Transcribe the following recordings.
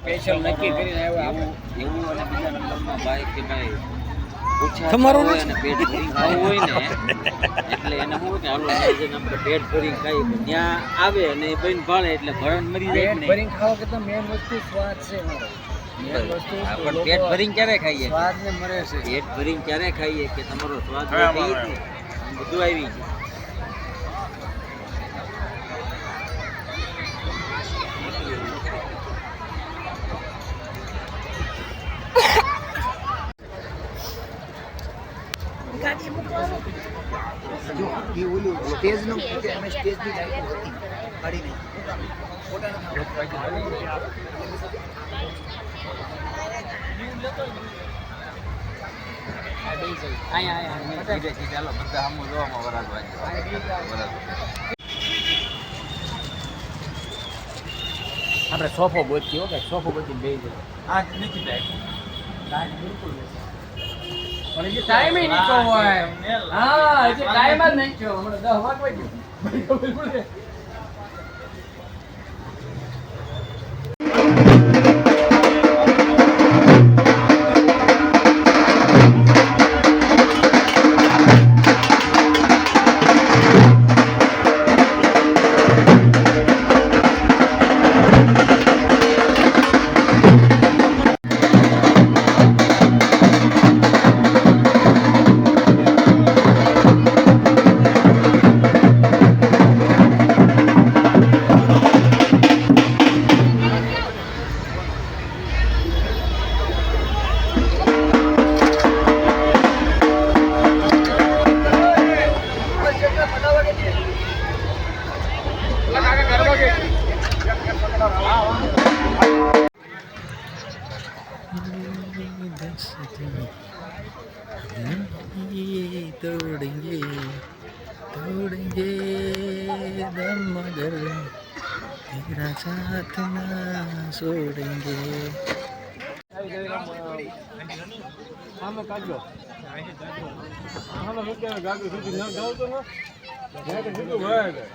Special નક્કી કરીને આવ્યા આપણે એવું. અને બીજા નંબરમાં ભાઈ કે ભાઈ તમારું હોય અને પેટ ભરીને ખાવું હોય ને એટલે એને શું કે હાલો ત્યાં જઈને આપણે પેટ ભરીને ખાઈએ પણ ત્યાં આવે અને એ બહીને ભાળે એટલે ભરણ મરી જાય પેટ ને ભરીને ખાઓ કે તો મેન વસ્તુ સ્વાદ છે મારો મેન વસ્તુ આપણે પેટ ભરીને ક્યારે ખાઈએ સ્વાદ ને મળે છે પેટ ભરીને ક્યારે ખાઈએ કે તમારો સ્વાદ હોય તો ઈ જ ને. બધું આવી ગયું. જો એ ઓલું સ્ટેજનું અમે સ્ટેજની લાઈટ હતી કાઢી નહીં ચાલો બધા સામું જોવામાં વરાજ વાંચો. આપણે સોફો બોચી હો કે સોફો બોચી બે જાય આ નથી જાય બિલકુલ પણ જે ટાઈમ નહીં કહો હોય હા જે ટાઈમ જ નહીં કહો હમણાં 10 વાગવા ગયું બિલકુલ तोड़ेंगे तोड़ेंगे दम मगर तेरा साथ ना छोड़ेंगे. સામે કાઢજો સામે મૂકે ગાડી સુધી ન જાવ તો ને ગાડી સીધું ભરાય જાય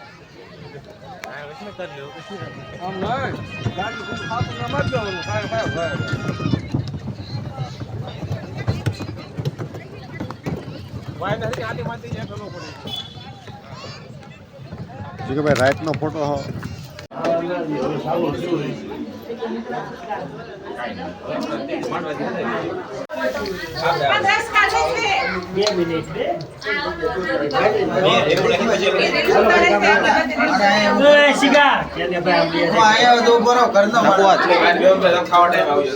આમ નહીં ગાડી સીધું ખાતું ન મત જવાનું કાંઈ ભરાય જાય ભાઈ નથી આટી માંથી જાય કરવો પડે કે ભાઈ રાઈટનો ફોટો હો ખાવા ટાઈમ આવજો